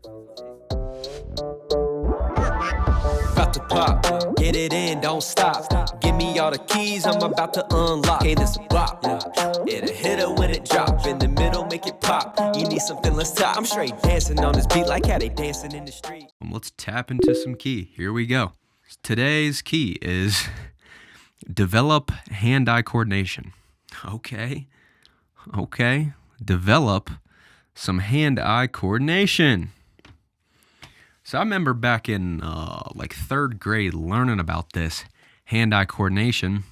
About to pop, get it in, don't stop. Give me all the keys, I'm about to unlock. Hey, this a bop, it'll hit it when it drop. In the middle, make it pop. You need something, let's top. I'm straight dancing on this beat like how they dancing in the street. Let's tap into some key. Here we go. Today's key is develop hand-eye coordination. Okay. Develop some hand-eye coordination. So I remember back in like third grade learning about this hand-eye coordination,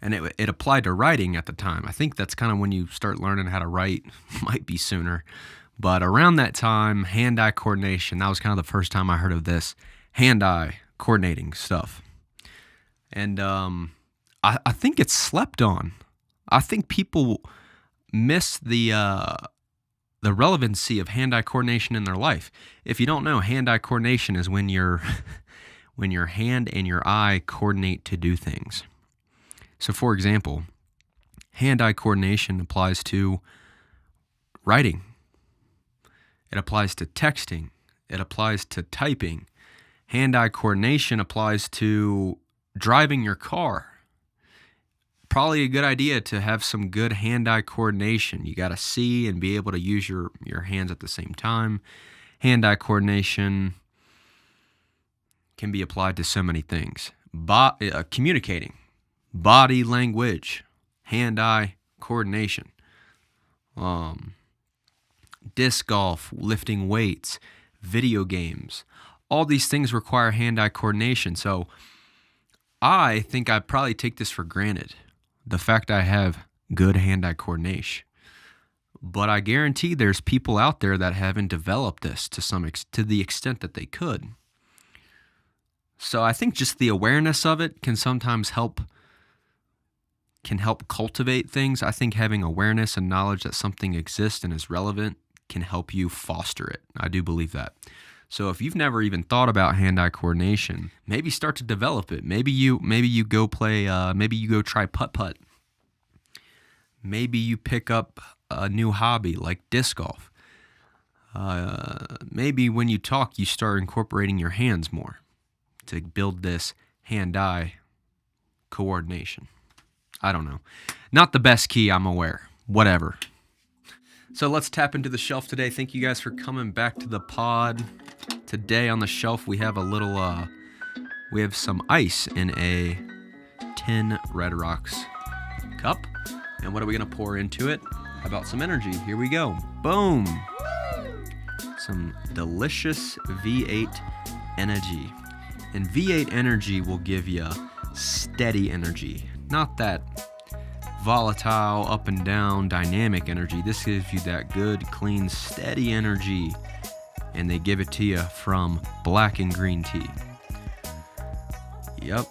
and it applied to writing at the time. I think that's kind of when you start learning how to write, might be sooner. But around that time, hand-eye coordination, that was kind of the first time I heard of this hand-eye coordinating stuff. And I think it's slept on. I think people miss the relevancy of hand-eye coordination in their life. If you don't know, hand-eye coordination is when your hand and your eye coordinate to do things. So, for example, hand-eye coordination applies to writing. It applies to texting. It applies to typing. Hand-eye coordination applies to driving your car. Probably a good idea to have some good hand-eye coordination. You got to see and be able to use your hands at the same time. Hand-eye coordination can be applied to so many things. Communicating, body language, hand-eye coordination. Disc golf, lifting weights, video games. All these things require hand-eye coordination. So I think I probably take this for granted, the fact I have good hand-eye coordination. But I guarantee there's people out there that haven't developed this to the extent that they could. So I think just the awareness of it can sometimes help cultivate things. I think having awareness and knowledge that something exists and is relevant can help you foster it. I do believe that. So if you've never even thought about hand-eye coordination, maybe start to develop it. Maybe you go play. Maybe you go try putt-putt. Maybe you pick up a new hobby like disc golf. Maybe when you talk, you start incorporating your hands more to build this hand-eye coordination. I don't know. Not the best key, I'm aware. Whatever. So let's tap into the shelf today. Thank you guys for coming back to the pod. Today on the shelf we have we have some ice in a tin Red Rocks cup. And what are we going to pour into it? How about some energy? Here we go. Boom. Some delicious V8 energy. And V8 energy will give you steady energy. Not that volatile, up and down, dynamic energy. This gives you that good, clean, steady energy. And they give it to you from black and green tea. Yep.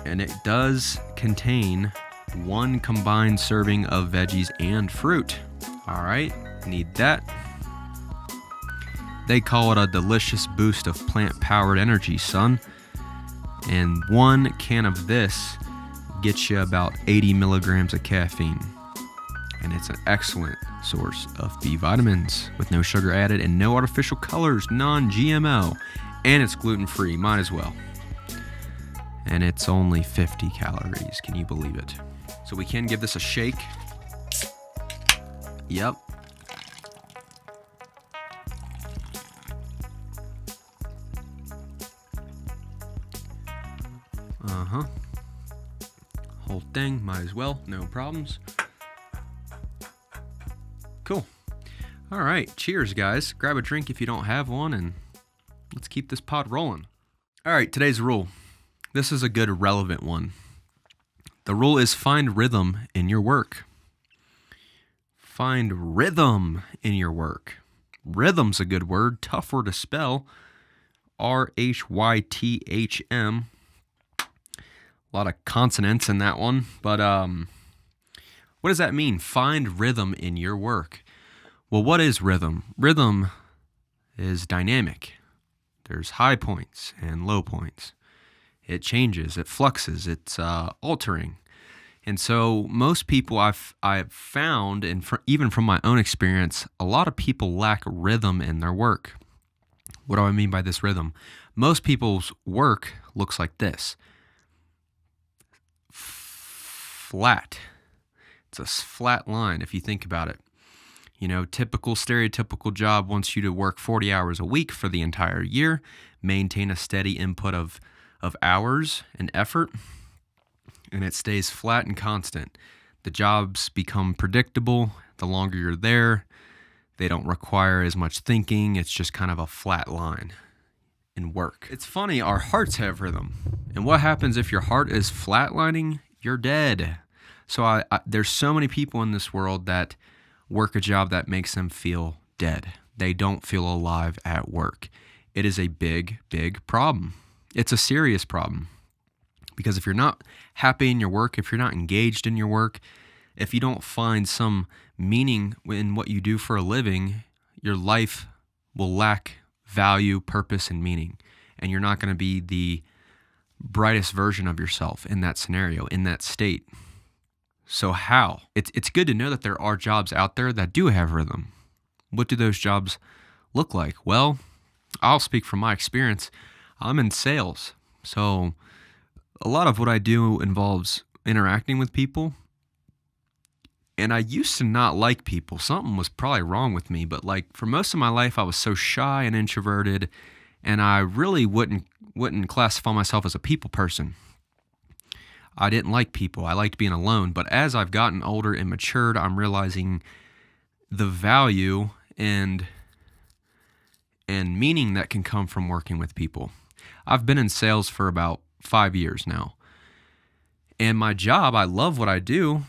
And it does contain 1 combined serving of veggies and fruit. All right, need that. They call it a delicious boost of plant-powered energy, son. And 1 can of this gets you about 80 milligrams of caffeine. And it's an excellent source of B vitamins with no sugar added and no artificial colors, non-GMO. And it's gluten-free, might as well. And it's only 50 calories, can you believe it? So we can give this a shake. Yep. Whole thing, might as well, no problems. Cool. All right, cheers, guys. Grab a drink if you don't have one, and let's keep this pod rolling. All right, today's rule. This is a good, relevant one. The rule is find rhythm in your work. Find rhythm in your work. Rhythm's a good word, tough word to spell. RHYTHM. A lot of consonants in that one, but what does that mean? Find rhythm in your work. Well, what is rhythm? Rhythm is dynamic. There's high points and low points. It changes, it fluxes, it's altering. And so most people I've found, and even from my own experience, a lot of people lack rhythm in their work. What do I mean by this rhythm? Most people's work looks like this. Flat. It's a flat line if you think about it. Typical stereotypical job wants you to work 40 hours a week for the entire year, maintain a steady input of hours and effort, and it stays flat and constant. The jobs become predictable. The longer you're there, they don't require as much thinking. It's just kind of a flat line in work. It's funny, our hearts have rhythm. And what happens if your heart is flatlining? You're dead. So there's so many people in this world that work a job that makes them feel dead. They don't feel alive at work. It is a big, big problem. It's a serious problem. Because if you're not happy in your work, if you're not engaged in your work, if you don't find some meaning in what you do for a living, your life will lack value, purpose, and meaning. And you're not going to be the brightest version of yourself in that scenario, in that state. So how? It's good to know that there are jobs out there that do have rhythm. What do those jobs look like? Well, I'll speak from my experience. I'm in sales. So a lot of what I do involves interacting with people. And I used to not like people. Something was probably wrong with me. But for most of my life, I was so shy and introverted. And I really wouldn't classify myself as a people person. I didn't like people. I liked being alone. But as I've gotten older and matured, I'm realizing the value and meaning that can come from working with people. I've been in sales for about 5 years now. And my job, I love what I do.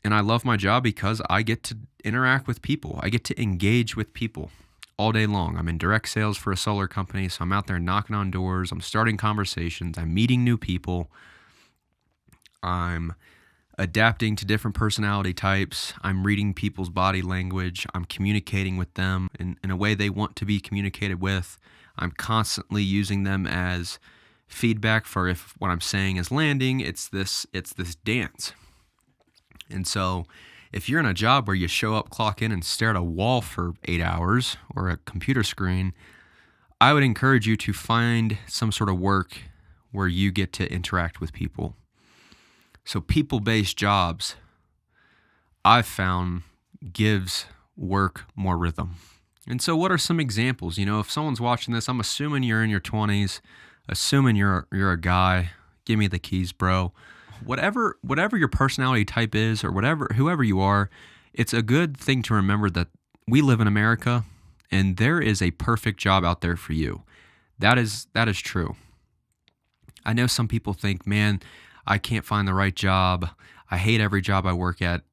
And I love my job because I get to interact with people. I get to engage with people all day long. I'm in direct sales for a solar company, so I'm out there knocking on doors. I'm starting conversations. I'm meeting new people. I'm adapting to different personality types. I'm reading people's body language. I'm communicating with them in a way they want to be communicated with. I'm constantly using them as feedback for if what I'm saying is landing. It's this dance. And so if you're in a job where you show up, clock in, and stare at a wall for 8 hours or a computer screen, I would encourage you to find some sort of work where you get to interact with people. So people-based jobs, I've found, gives work more rhythm. And so what are some examples? If someone's watching this, I'm assuming you're in your 20s, assuming you're a guy. Give me the keys, bro. Whatever your personality type is, or whoever you are, it's a good thing to remember that we live in America and there is a perfect job out there for you. That is true. I know some people think, man, I can't find the right job. I hate every job I work at.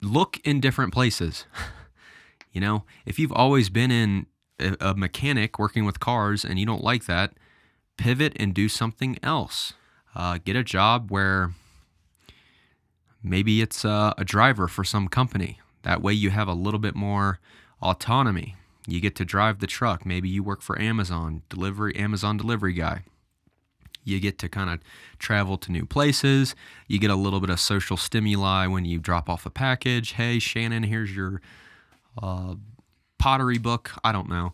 Look in different places. If you've always been in a mechanic working with cars and you don't like that, pivot and do something else. Get a job where maybe it's a driver for some company. That way you have a little bit more autonomy. You get to drive the truck. Maybe you work for Amazon delivery guy. You get to kind of travel to new places. You get a little bit of social stimuli when you drop off a package. Hey, Shannon, here's your pottery book. I don't know.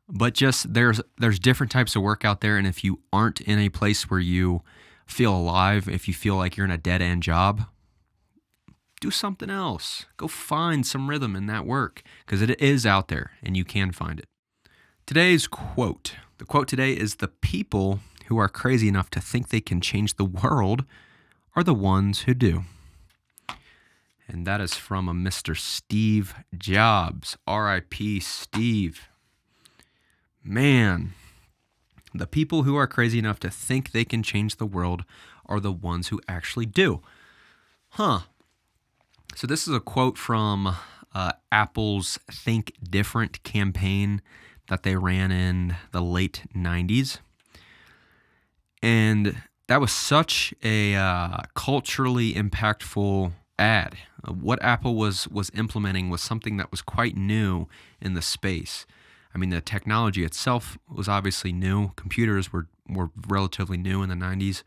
But just there's different types of work out there. And if you aren't in a place where you feel alive, if you feel like you're in a dead-end job, do something else. Go find some rhythm in that work because it is out there and you can find it. Today's quote. The quote today is, "The people who are crazy enough to think they can change the world are the ones who do." And that is from a Mr. Steve Jobs. R.I.P. Steve. Man, the people who are crazy enough to think they can change the world are the ones who actually do. So this is a quote from Apple's Think Different campaign that they ran in the late 90s. And that was such a culturally impactful ad. What Apple was implementing was something that was quite new in the space. I mean, the technology itself was obviously new. Computers were relatively new in the 90s.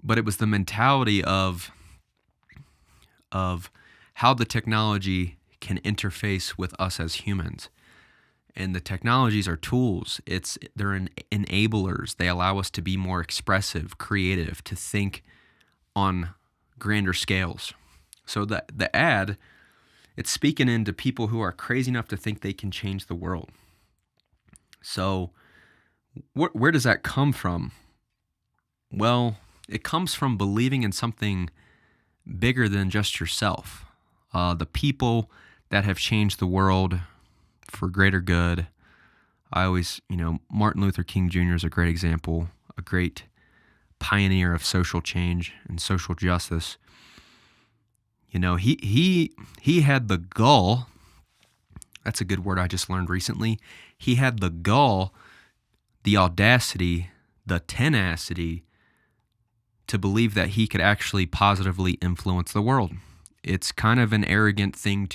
but it was the mentality of how the technology can interface with us as humans. And the technologies are tools. They're enablers. They allow us to be more expressive, creative, to think on grander scales. So the ad, it's speaking into people who are crazy enough to think they can change the world. So where does that come from? Well, it comes from believing in something bigger than just yourself. The people that have changed the world for greater good. I always, Martin Luther King Jr. is a great example, a great pioneer of social change and social justice. He had the gall. That's a good word I just learned recently. He had the gall, the audacity, the tenacity to believe that he could actually positively influence the world. It's kind of an arrogant thing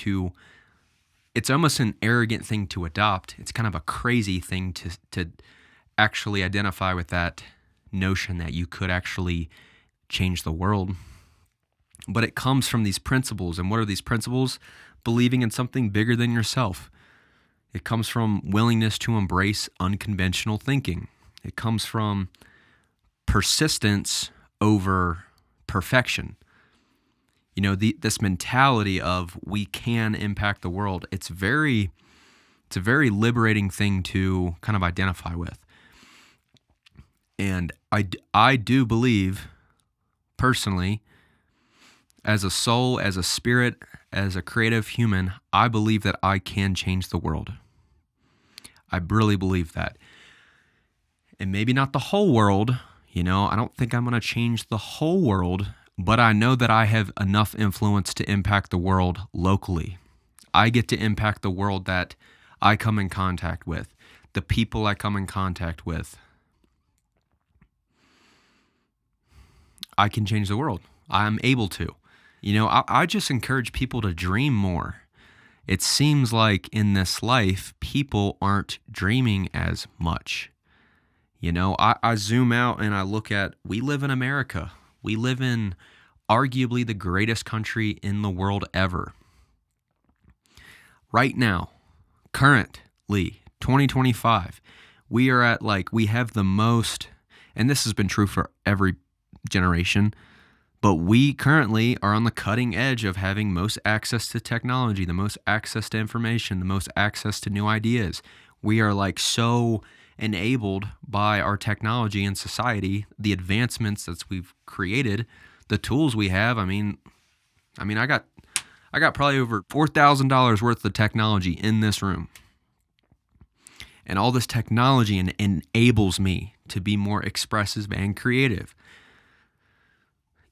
it's almost an arrogant thing to adopt. It's kind of a crazy thing to actually identify with that notion that you could actually change the world. But it comes from these principles. And what are these principles? Believing in something bigger than yourself. It comes from willingness to embrace unconventional thinking. It comes from persistence over perfection. This mentality of we can impact the world, it's a very liberating thing to kind of identify with. And I do believe, personally, as a soul, as a spirit, as a creative human, I believe that I can change the world. I really believe that. And maybe not the whole world, I don't think I'm going to change the whole world, but I know that I have enough influence to impact the world locally. I get to impact the world that I come in contact with, the people I come in contact with. I can change the world. I'm able to. I just encourage people to dream more. It seems like in this life, people aren't dreaming as much. I zoom out and I look at, we live in America. We live in arguably the greatest country in the world ever. Right now, currently, 2025, we are at we have the most, and this has been true for every generation, but we currently are on the cutting edge of having most access to technology, the most access to information, the most access to new ideas. We are so enabled by our technology and society, the advancements that we've created, the tools we have. I got probably over $4,000 worth of technology in this room. And all this technology enables me to be more expressive and creative.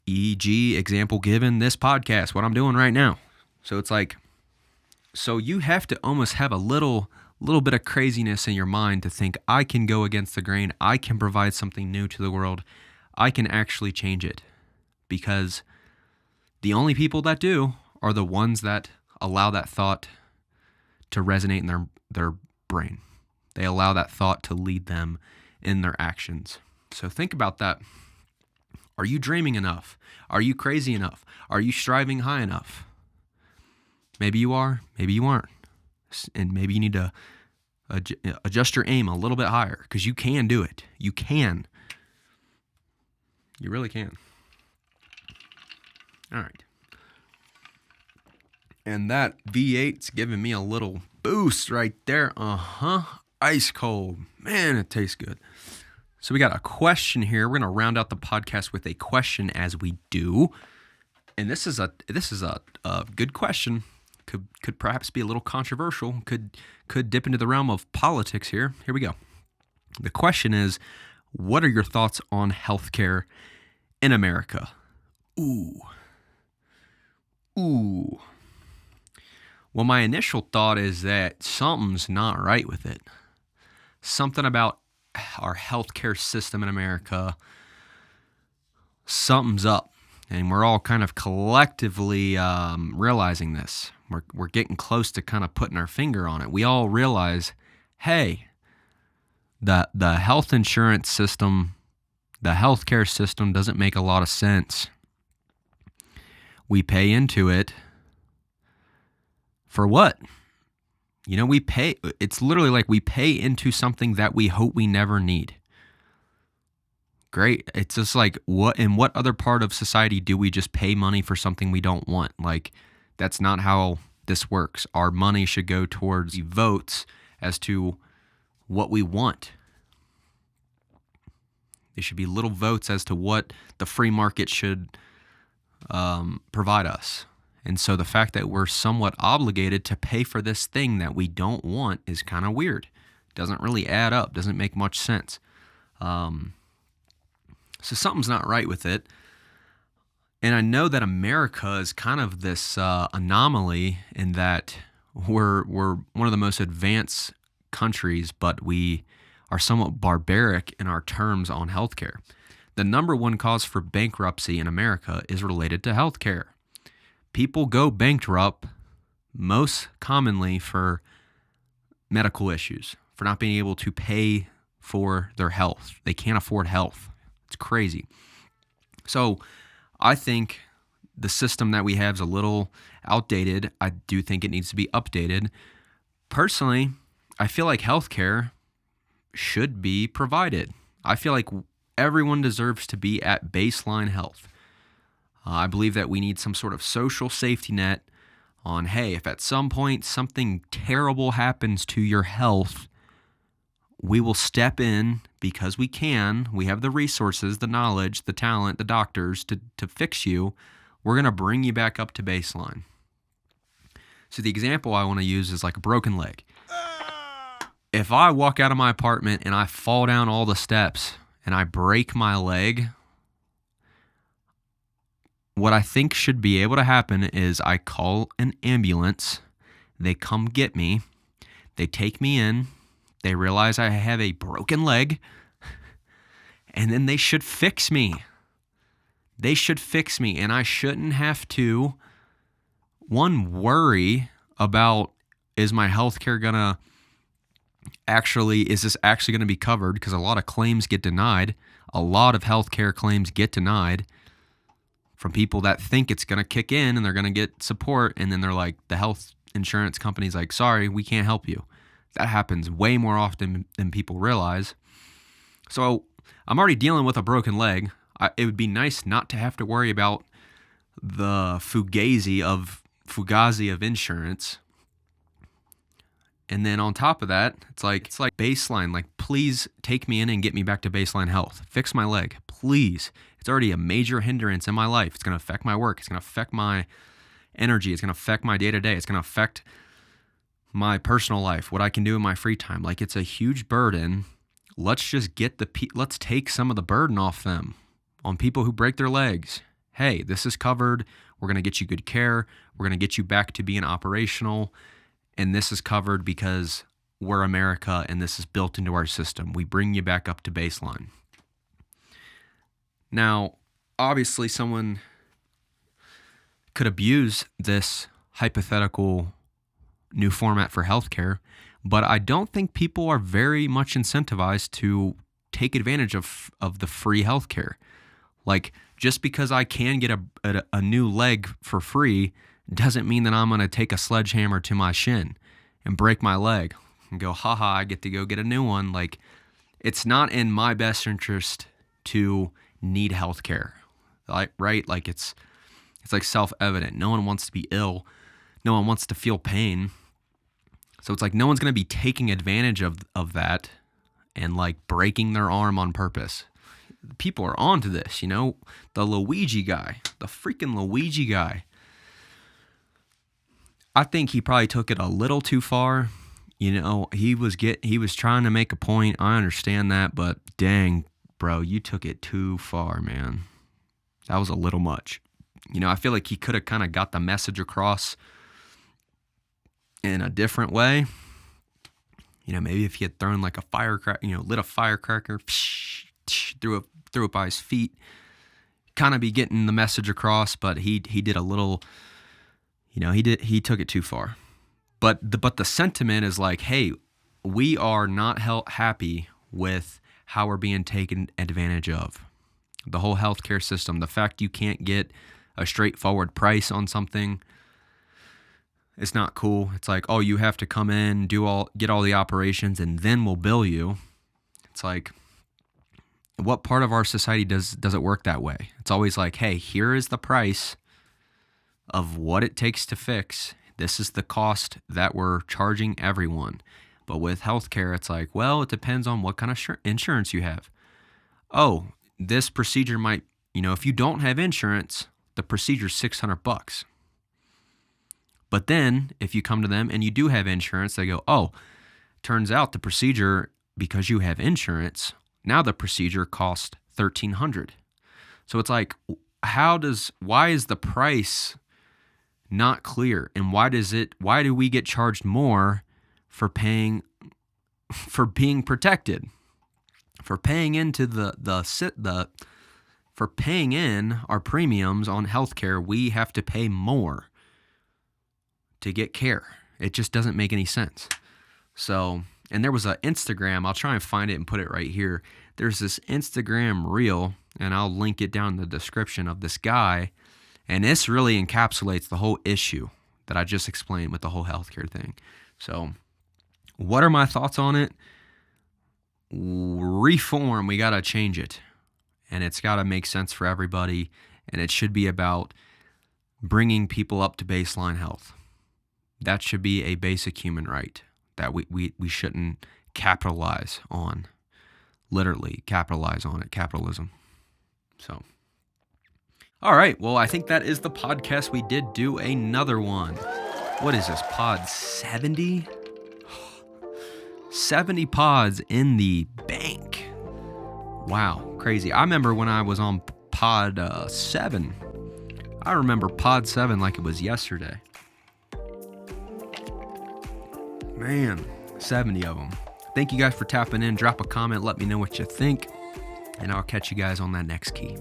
E.g., example given, this podcast, what I'm doing right now. So it's so you have to almost have a little bit of craziness in your mind to think, I can go against the grain. I can provide something new to the world. I can actually change it. Because the only people that do are the ones that allow that thought to resonate in their brain. They allow that thought to lead them in their actions. So think about that. Are you dreaming enough? Are you crazy enough? Are you striving high enough? Maybe you are, maybe you aren't. And maybe you need to adjust your aim a little bit higher, because you can do it. You can. You really can. All right. And that V8's giving me a little boost right there. Ice cold. Man, it tastes good. So we got a question here. We're going to round out the podcast with a question, as we do. And this is a good question. Could perhaps be a little controversial. Could dip into the realm of politics here. Here we go. The question is, what are your thoughts on healthcare in America? Ooh. Well, my initial thought is that something's not right with it. Something about our healthcare system in America, something's up. And we're all kind of collectively realizing this. We're getting close to kind of putting our finger on it. We all realize, hey, the health insurance system The healthcare system doesn't make a lot of sense. We pay into it for what? It's literally like we pay into something that we hope we never need. Great. It's just like, in what other part of society do we just pay money for something we don't want? Like, that's not how this works. Our money should go towards the votes as to what we want. There should be little votes as to what the free market should provide us. And so the fact that we're somewhat obligated to pay for this thing that we don't want is kind of weird. Doesn't really add up. Doesn't make much sense. So something's not right with it. And I know that America is kind of this anomaly in that we're one of the most advanced countries, but we are somewhat barbaric in our terms on healthcare. The number one cause for bankruptcy in America is related to healthcare. People go bankrupt most commonly for medical issues, for not being able to pay for their health. They can't afford health. It's crazy. So I think the system that we have is a little outdated. I do think it needs to be updated. Personally, I feel like healthcare should be provided. I feel like everyone deserves to be at baseline health. I believe that we need some sort of social safety net on, hey, if at some point something terrible happens to your health, we will step in because we can. We have the resources, the knowledge, the talent, the doctors to fix you. We're going to bring you back up to baseline. So the example I want to use is like a broken leg. If I walk out of my apartment and I fall down all the steps and I break my leg, what I think should be able to happen is I call an ambulance. They come get me. They take me in. They realize I have a broken leg. And then they should fix me. They should fix me. And I shouldn't have to, worry about, is my health care is this actually going to be covered? Because a lot of claims get denied. A lot of healthcare claims get denied from people that think it's going to kick in and they're going to get support. And then they're like, the health insurance company's like, sorry, we can't help you. That happens way more often than people realize. So I'm already dealing with a broken leg. It would be nice not to have to worry about the fugazi of insurance. And then on top of that, it's like baseline. Like, please take me in and get me back to baseline health. Fix my leg, please. It's already a major hindrance in my life. It's going to affect my work. It's going to affect my energy. It's going to affect my day-to-day. It's going to affect my personal life, what I can do in my free time. Like, it's a huge burden. Let's just let's take some of the burden off them, on people who break their legs. Hey, this is covered. We're going to get you good care. We're going to get you back to being operational. And this is covered because we're America and this is built into our system. We bring you back up to baseline. Now, obviously, someone could abuse this hypothetical new format for healthcare, but I don't think people are very much incentivized to take advantage of the free healthcare. Like, just because I can get a new leg for free doesn't mean that I'm going to take a sledgehammer to my shin and break my leg and go, haha, I get to go get a new one. Like, it's not in my best interest to need healthcare. Right? Like, it's like self-evident. No one wants to be ill. No one wants to feel pain. So it's like no one's going to be taking advantage of that and like breaking their arm on purpose. People are onto this, the Luigi guy, the freaking Luigi guy. I think he probably took it a little too far. He was trying to make a point. I understand that, but dang, bro, you took it too far, man. That was a little much. I feel like he could have kind of got the message across in a different way. Maybe if he had thrown like a firecracker, lit a firecracker, threw it by his feet, kind of be getting the message across, but he did a little, he took it too far. But the sentiment is like, hey, we are not happy with how we're being taken advantage of. the whole healthcare system, the fact you can't get a straightforward price on something, it's not cool. It's like, oh, you have to come in, get all the operations, and then we'll bill you. It's like, what part of our society does it work that way? It's always like, hey, here is the price of what it takes to fix. This is the cost that we're charging everyone. But with healthcare, it's like, well, it depends on what kind of insurance you have. Oh, this procedure might, if you don't have insurance, the procedure's $600. But then if you come to them and you do have insurance, they go, oh, turns out the procedure, because you have insurance, now the procedure costs $1,300. So it's like, why is the price not clear? And why do we get charged more for being protected? For paying into for paying in our premiums on healthcare, we have to pay more to get care. It just doesn't make any sense. So, and there was an Instagram, I'll try and find it and put it right here. There's this Instagram reel, and I'll link it down in the description, of this guy, and this really encapsulates the whole issue that I just explained with the whole healthcare thing. So, what are my thoughts on it? Reform, we got to change it. And it's got to make sense for everybody. And it should be about bringing people up to baseline health. That should be a basic human right that we shouldn't capitalize on. Literally capitalize on it. Capitalism. So, all right. Well, I think that is the podcast. We did do another one. What is this? Pod 70? 70 pods in the bank. Wow, crazy. I remember when I was on pod 7. I remember pod 7 like it was yesterday. Man, 70 of them. Thank you guys for tapping in. Drop a comment. Let me know what you think. And I'll catch you guys on that next key.